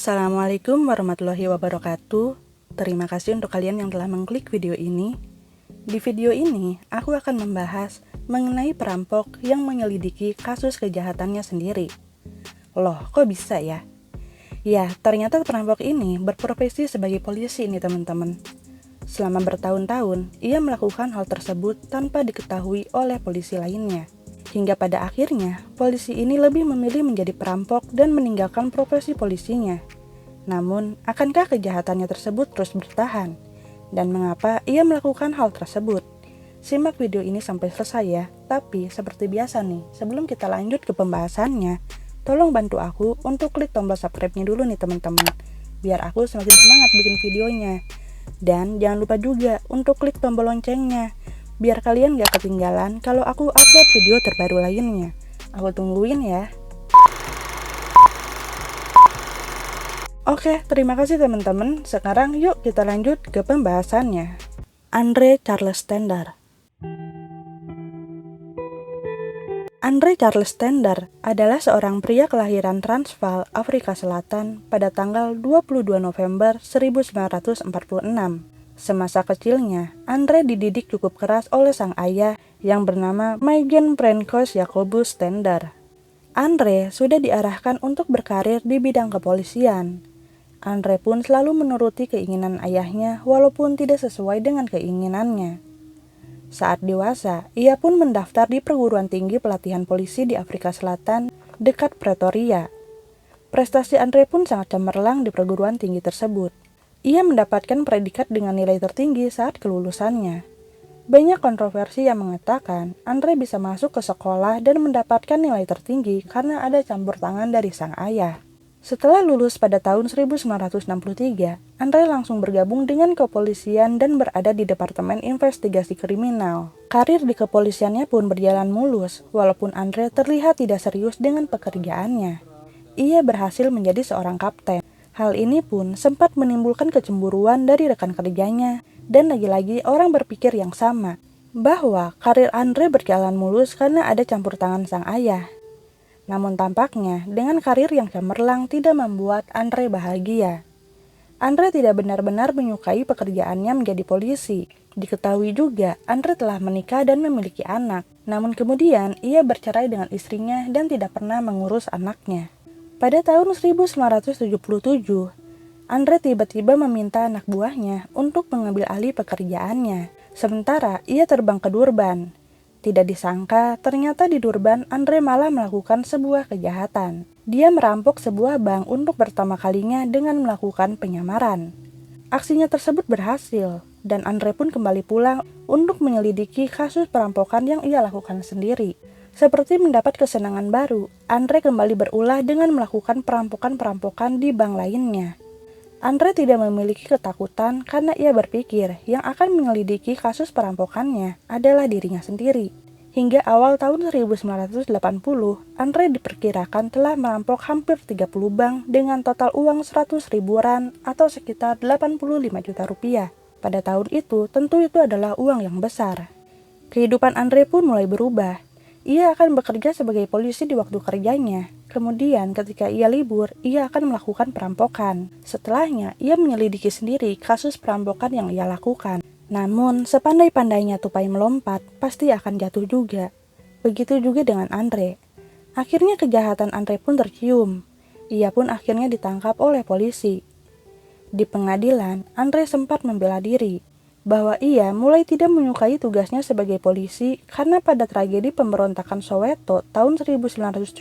Assalamualaikum warahmatullahi wabarakatuh. Terima kasih untuk kalian yang telah mengklik video ini. Di video ini, aku akan membahas mengenai perampok yang menyelidiki kasus kejahatannya sendiri. Loh, kok bisa ya? Ya, ternyata perampok ini berprofesi sebagai polisi ini teman-teman. Selama bertahun-tahun, ia melakukan hal tersebut tanpa diketahui oleh polisi lainnya. Hingga pada akhirnya, polisi ini lebih memilih menjadi perampok dan meninggalkan profesi polisinya. Namun, akankah kejahatannya tersebut terus bertahan? Dan mengapa ia melakukan hal tersebut? Simak video ini sampai selesai ya. Tapi, seperti biasa nih, sebelum kita lanjut ke pembahasannya, tolong bantu aku untuk klik tombol subscribe-nya dulu nih teman-teman, biar aku semakin semangat bikin videonya. Dan jangan lupa juga untuk klik tombol loncengnya, biar kalian gak ketinggalan kalau aku upload video terbaru lainnya. Aku tungguin ya. Oke, terima kasih teman-teman. Sekarang yuk kita lanjut ke pembahasannya. Andre Charles Tender. Andre Charles Tender adalah seorang pria kelahiran Transvaal, Afrika Selatan pada tanggal 22 November 1946. Semasa kecilnya, Andre dididik cukup keras oleh sang ayah yang bernama Meigen Prenkoos Jacobus Tender. Andre sudah diarahkan untuk berkarir di bidang kepolisian. Andre pun selalu menuruti keinginan ayahnya walaupun tidak sesuai dengan keinginannya. Saat dewasa, ia pun mendaftar di perguruan tinggi pelatihan polisi di Afrika Selatan dekat Pretoria. Prestasi Andre pun sangat cemerlang di perguruan tinggi tersebut. Ia mendapatkan predikat dengan nilai tertinggi saat kelulusannya. Banyak kontroversi yang mengatakan Andre bisa masuk ke sekolah dan mendapatkan nilai tertinggi karena ada campur tangan dari sang ayah. Setelah lulus pada tahun 1963, Andre langsung bergabung dengan kepolisian dan berada di Departemen Investigasi Kriminal. Karir di kepolisiannya pun berjalan mulus, walaupun Andre terlihat tidak serius dengan pekerjaannya. Ia berhasil menjadi seorang kapten. Hal ini pun sempat menimbulkan kecemburuan dari rekan kerjanya, dan lagi-lagi orang berpikir yang sama, bahwa karir Andre berjalan mulus karena ada campur tangan sang ayah. Namun tampaknya, dengan karir yang cemerlang tidak membuat Andre bahagia. Andre tidak benar-benar menyukai pekerjaannya menjadi polisi. Diketahui juga, Andre telah menikah dan memiliki anak, namun kemudian ia bercerai dengan istrinya dan tidak pernah mengurus anaknya. Pada tahun 1977, Andre tiba-tiba meminta anak buahnya untuk mengambil alih pekerjaannya. Sementara ia terbang ke Durban. Tidak disangka, ternyata di Durban Andre malah melakukan sebuah kejahatan. Dia merampok sebuah bank untuk pertama kalinya dengan melakukan penyamaran. Aksinya tersebut berhasil, dan Andre pun kembali pulang untuk menyelidiki kasus perampokan yang ia lakukan sendiri. Seperti mendapat kesenangan baru, Andre kembali berulah dengan melakukan perampokan-perampokan di bank lainnya. Andre tidak memiliki ketakutan karena ia berpikir yang akan menyelidiki kasus perampokannya adalah dirinya sendiri. Hingga awal tahun 1980, Andre diperkirakan telah merampok hampir 30 bank dengan total uang 100 ribu rand atau sekitar 85 juta rupiah. Pada tahun itu, tentu itu adalah uang yang besar. Kehidupan Andre pun mulai berubah. Ia akan bekerja sebagai polisi di waktu kerjanya. Kemudian ketika ia libur, ia akan melakukan perampokan. Setelahnya, ia menyelidiki sendiri kasus perampokan yang ia lakukan. Namun, sepandai-pandainya tupai melompat, pasti akan jatuh juga. Begitu juga dengan Andre. Akhirnya kejahatan Andre pun tercium. Ia pun akhirnya ditangkap oleh polisi. Di pengadilan, Andre sempat membela diri bahwa ia mulai tidak menyukai tugasnya sebagai polisi karena pada tragedi pemberontakan Soweto tahun 1976,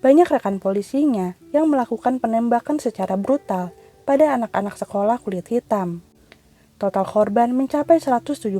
banyak rekan polisinya yang melakukan penembakan secara brutal pada anak-anak sekolah kulit hitam. Total korban mencapai 176.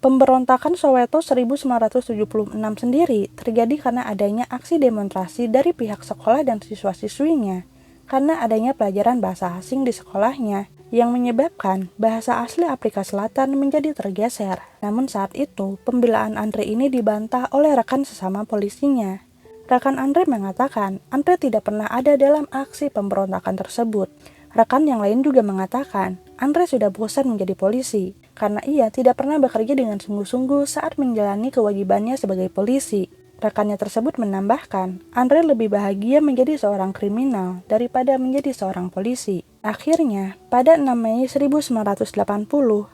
Pemberontakan Soweto 1976 sendiri terjadi karena adanya aksi demonstrasi dari pihak sekolah dan siswa-siswinya karena adanya pelajaran bahasa asing di sekolahnya yang menyebabkan bahasa asli Afrika Selatan menjadi tergeser. Namun saat itu, pembelaan Andre ini dibantah oleh rekan sesama polisinya. Rekan Andre mengatakan, Andre tidak pernah ada dalam aksi pemberontakan tersebut. Rekan yang lain juga mengatakan, Andre sudah bosan menjadi polisi, karena ia tidak pernah bekerja dengan sungguh-sungguh saat menjalani kewajibannya sebagai polisi. Rekannya tersebut menambahkan, Andre lebih bahagia menjadi seorang kriminal daripada menjadi seorang polisi. Akhirnya, pada 6 Mei 1980,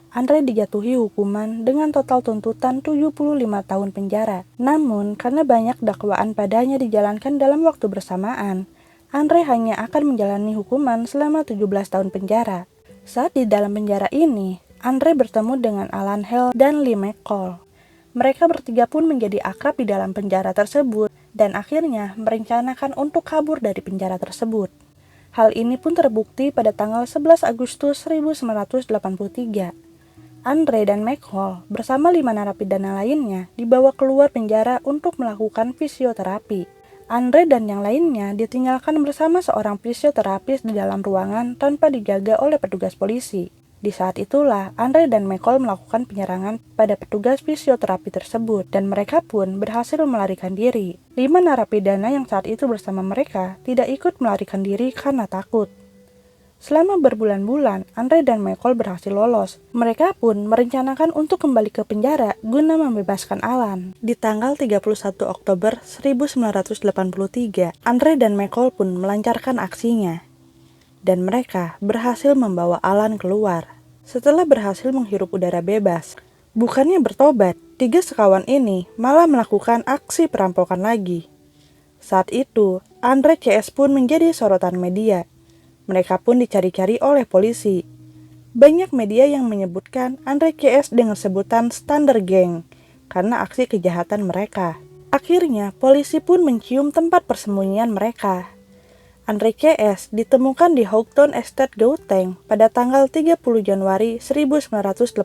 Andre dijatuhi hukuman dengan total tuntutan 75 tahun penjara. Namun, karena banyak dakwaan padanya dijalankan dalam waktu bersamaan, Andre hanya akan menjalani hukuman selama 17 tahun penjara. Saat di dalam penjara ini, Andre bertemu dengan Alan Hale dan Lee McCall. Mereka bertiga pun menjadi akrab di dalam penjara tersebut dan akhirnya merencanakan untuk kabur dari penjara tersebut. Hal ini pun terbukti pada tanggal 11 Agustus 1983. Andre dan McCall bersama 5 narapidana lainnya dibawa keluar penjara untuk melakukan fisioterapi. Andre dan yang lainnya ditinggalkan bersama seorang fisioterapis di dalam ruangan tanpa dijaga oleh petugas polisi. Di saat itulah, Andre dan McCall melakukan penyerangan pada petugas fisioterapi tersebut dan mereka pun berhasil melarikan diri. 5 narapidana yang saat itu bersama mereka tidak ikut melarikan diri karena takut. Selama berbulan-bulan, Andre dan McCall berhasil lolos. Mereka pun merencanakan untuk kembali ke penjara guna membebaskan Alan. Di tanggal 31 Oktober 1983, Andre dan McCall pun melancarkan aksinya. Dan mereka berhasil membawa Alan keluar. Setelah berhasil menghirup udara bebas, bukannya bertobat, 3 sekawan ini malah melakukan aksi perampokan lagi. Saat itu, Andre CS pun menjadi sorotan media. Mereka pun dicari-cari oleh polisi. Banyak media yang menyebutkan Andre CS dengan sebutan Standard Gang karena aksi kejahatan mereka. Akhirnya, polisi pun mencium tempat persembunyian mereka. Andre CS ditemukan di Houghton Estate, Gauteng pada tanggal 30 Januari 1984.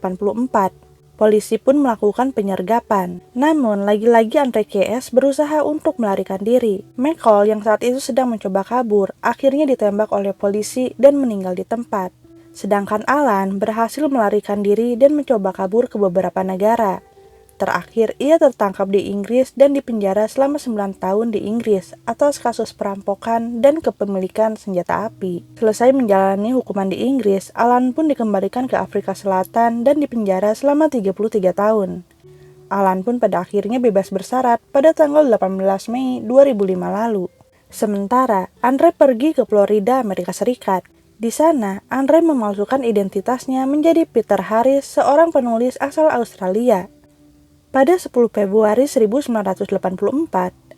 Polisi pun melakukan penyergapan. Namun, lagi-lagi Andre CS berusaha untuk melarikan diri. McCall yang saat itu sedang mencoba kabur, akhirnya ditembak oleh polisi dan meninggal di tempat. Sedangkan Alan berhasil melarikan diri dan mencoba kabur ke beberapa negara. Terakhir, ia tertangkap di Inggris dan dipenjara selama 9 tahun di Inggris atas kasus perampokan dan kepemilikan senjata api. Selesai menjalani hukuman di Inggris, Alan pun dikembalikan ke Afrika Selatan dan dipenjara selama 33 tahun. Alan pun pada akhirnya bebas bersyarat pada tanggal 18 Mei 2005 lalu. Sementara, Andre pergi ke Florida, Amerika Serikat. Di sana, Andre memalsukan identitasnya menjadi Peter Harris, seorang penulis asal Australia. Pada 10 Februari 1984,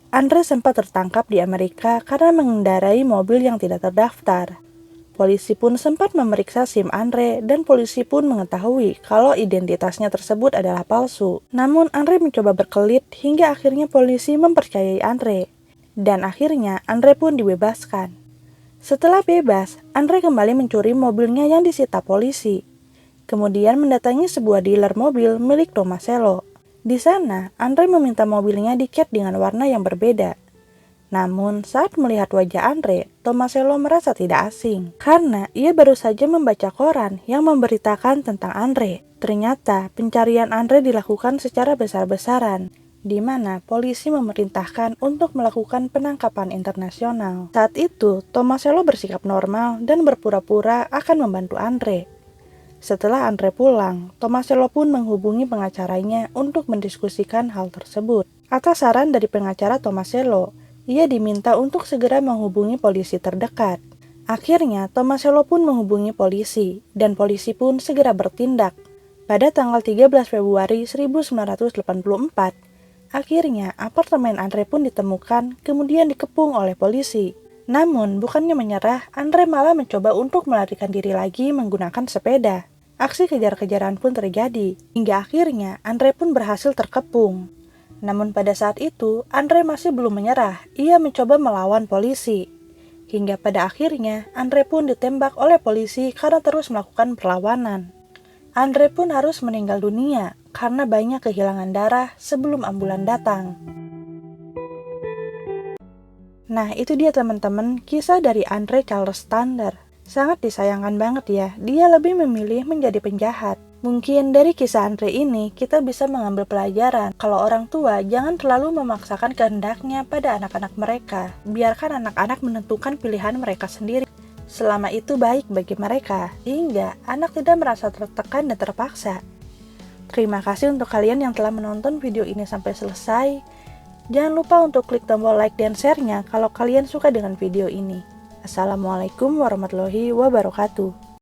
Andre sempat tertangkap di Amerika karena mengendarai mobil yang tidak terdaftar. Polisi pun sempat memeriksa SIM Andre dan polisi pun mengetahui kalau identitasnya tersebut adalah palsu. Namun Andre mencoba berkelit hingga akhirnya polisi mempercayai Andre. Dan akhirnya Andre pun dibebaskan. Setelah bebas, Andre kembali mencuri mobilnya yang disita polisi. Kemudian mendatangi sebuah dealer mobil milik Tomasello. Di sana, Andre meminta mobilnya dicat dengan warna yang berbeda. Namun, saat melihat wajah Andre, Tomasello merasa tidak asing. Karena ia baru saja membaca koran yang memberitakan tentang Andre. Ternyata, pencarian Andre dilakukan secara besar-besaran, di mana polisi memerintahkan untuk melakukan penangkapan internasional. Saat itu, Tomasello bersikap normal dan berpura-pura akan membantu Andre. Setelah Andre pulang, Tomasello pun menghubungi pengacaranya untuk mendiskusikan hal tersebut. Atas saran dari pengacara Tomasello, ia diminta untuk segera menghubungi polisi terdekat. Akhirnya, Tomasello pun menghubungi polisi, dan polisi pun segera bertindak. Pada tanggal 13 Februari 1984, akhirnya apartemen Andre pun ditemukan, kemudian dikepung oleh polisi. Namun, bukannya menyerah, Andre malah mencoba untuk melarikan diri lagi menggunakan sepeda. Aksi kejar-kejaran pun terjadi, hingga akhirnya Andre pun berhasil terkepung. Namun pada saat itu, Andre masih belum menyerah, ia mencoba melawan polisi. Hingga pada akhirnya, Andre pun ditembak oleh polisi karena terus melakukan perlawanan. Andre pun harus meninggal dunia, karena banyak kehilangan darah sebelum ambulan datang. Nah, itu dia teman-teman, kisah dari Andre Charles Stander. Sangat disayangkan banget ya, dia lebih memilih menjadi penjahat. Mungkin dari kisah Andre ini, kita bisa mengambil pelajaran kalau orang tua jangan terlalu memaksakan kehendaknya pada anak-anak mereka. Biarkan anak-anak menentukan pilihan mereka sendiri. Selama itu baik bagi mereka, hingga anak tidak merasa tertekan dan terpaksa. Terima kasih untuk kalian yang telah menonton video ini sampai selesai. Jangan lupa untuk klik tombol like dan share-nya kalau kalian suka dengan video ini. Assalamualaikum warahmatullahi wabarakatuh.